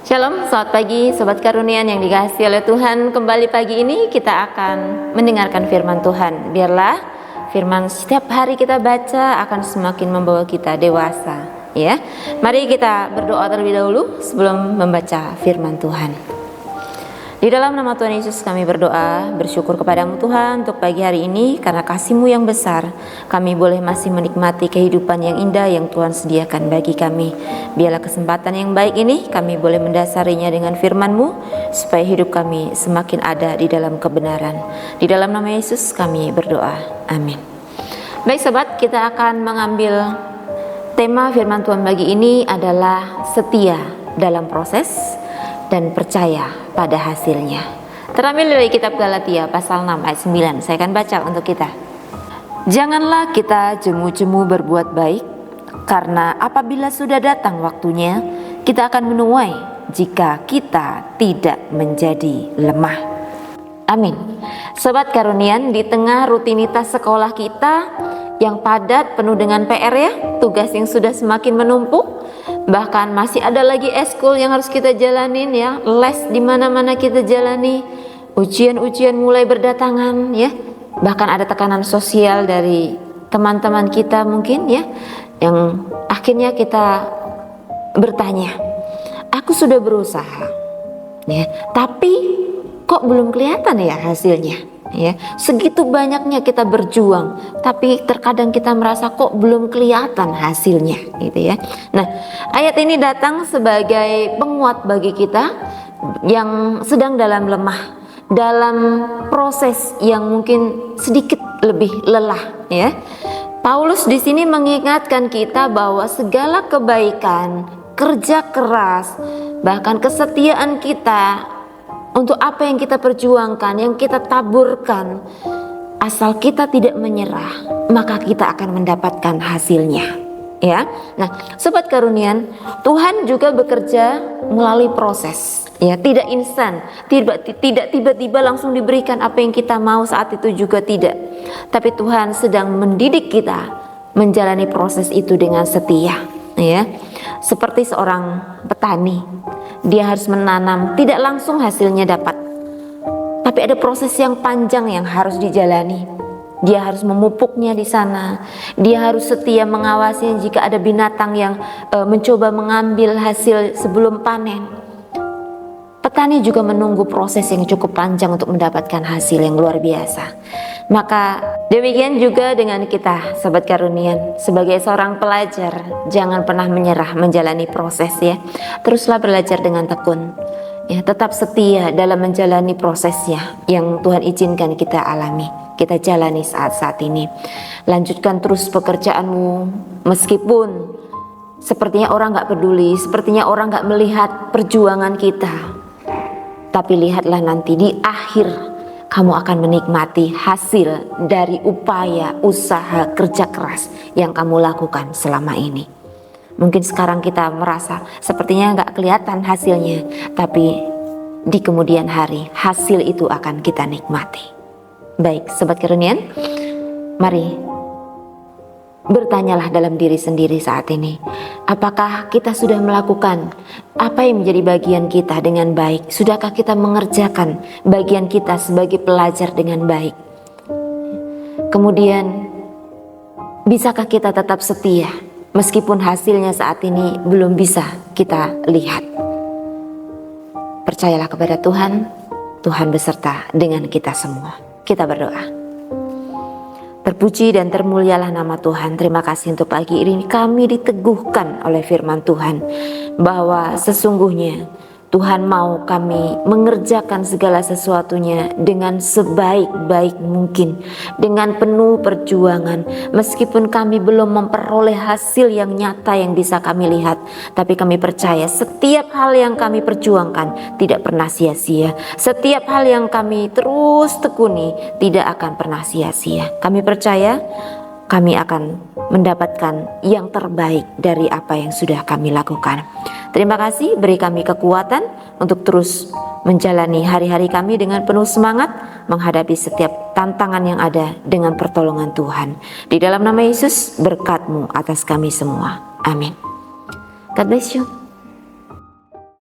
Shalom, selamat pagi Sobat Karunian yang dikasihi oleh Tuhan. Kembali pagi ini kita akan mendengarkan firman Tuhan. Biarlah firman setiap hari kita baca akan semakin membawa kita dewasa, ya. Mari kita berdoa terlebih dahulu sebelum membaca firman Tuhan. Di dalam nama Tuhan Yesus kami berdoa, bersyukur kepadamu Tuhan untuk pagi hari ini, karena kasih-Mu yang besar kami boleh masih menikmati kehidupan yang indah yang Tuhan sediakan bagi kami. Biarlah kesempatan yang baik ini kami boleh mendasarinya dengan firman-Mu, supaya hidup kami semakin ada di dalam kebenaran. Di dalam nama Yesus kami berdoa, amin. Baik sobat, kita akan mengambil tema firman Tuhan pagi ini adalah setia dalam proses dan percaya pada hasilnya. Terambil dari kitab Galatia pasal 6 ayat 9. Saya akan baca untuk kita. Janganlah kita jemu-jemu berbuat baik, karena apabila sudah datang waktunya, kita akan menuai jika kita tidak menjadi lemah. Amin. Sobat Karunian, di tengah rutinitas sekolah kita yang padat, penuh dengan PR ya, tugas yang sudah semakin menumpuk, bahkan masih ada lagi eskul yang harus kita jalanin ya, les di mana-mana kita jalani, ujian-ujian mulai berdatangan ya, bahkan ada tekanan sosial dari teman-teman kita mungkin ya, yang akhirnya kita bertanya, aku sudah berusaha ya, tapi kok belum kelihatan ya hasilnya. Ya, segitu banyaknya kita berjuang, tapi terkadang kita merasa kok belum kelihatan hasilnya, gitu ya. Nah, ayat ini datang sebagai penguat bagi kita yang sedang dalam lemah, dalam proses yang mungkin sedikit lebih lelah, ya. Paulus di sini mengingatkan kita bahwa segala kebaikan, kerja keras, bahkan kesetiaan kita untuk apa yang kita perjuangkan, yang kita taburkan, asal kita tidak menyerah, maka kita akan mendapatkan hasilnya. Ya, nah, Sobat Karunian, Tuhan juga bekerja melalui proses. Ya, tidak instan, tidak tiba-tiba langsung diberikan apa yang kita mau saat itu juga tidak. Tapi Tuhan sedang mendidik kita menjalani proses itu dengan setia. Ya, seperti seorang petani, dia harus menanam, tidak langsung hasilnya dapat, tapi ada proses yang panjang yang harus dijalani. Dia harus memupuknya di sana, dia harus setia mengawasi jika ada binatang yang mencoba mengambil hasil sebelum panen. Petani juga menunggu proses yang cukup panjang untuk mendapatkan hasil yang luar biasa. Maka demikian juga dengan kita, Sobat Karunian, sebagai seorang pelajar, jangan pernah menyerah menjalani proses ya. Teruslah belajar dengan tekun. Ya, tetap setia dalam menjalani prosesnya yang Tuhan izinkan kita alami, kita jalani saat-saat ini. Lanjutkan terus pekerjaanmu, meskipun sepertinya orang gak peduli, sepertinya orang gak melihat perjuangan kita. Tapi lihatlah nanti di akhir kamu akan menikmati hasil dari upaya, usaha, kerja keras yang kamu lakukan selama ini. Mungkin sekarang kita merasa sepertinya gak kelihatan hasilnya, tapi di kemudian hari hasil itu akan kita nikmati. Baik, Sobat Karunian, mari bertanyalah dalam diri sendiri saat ini, apakah kita sudah melakukan apa yang menjadi bagian kita dengan baik? Sudahkah kita mengerjakan bagian kita sebagai pelajar dengan baik? Kemudian, bisakah kita tetap setia meskipun hasilnya saat ini belum bisa kita lihat? Percayalah kepada Tuhan, Tuhan beserta dengan kita semua. Kita berdoa. Terpuji dan termulialah nama Tuhan. Terima kasih untuk pagi ini kami diteguhkan oleh firman Tuhan bahwa sesungguhnya Tuhan mau kami mengerjakan segala sesuatunya dengan sebaik-baik mungkin, dengan penuh perjuangan. Meskipun kami belum memperoleh hasil yang nyata yang bisa kami lihat, tapi kami percaya setiap hal yang kami perjuangkan tidak pernah sia-sia. Setiap hal yang kami terus tekuni tidak akan pernah sia-sia. Kami percaya kami akan mendapatkan yang terbaik dari apa yang sudah kami lakukan. Terima kasih, beri kami kekuatan untuk terus menjalani hari-hari kami dengan penuh semangat, menghadapi setiap tantangan yang ada dengan pertolongan Tuhan. Di dalam nama Yesus, berkat-Mu atas kami semua. Amin. God bless you.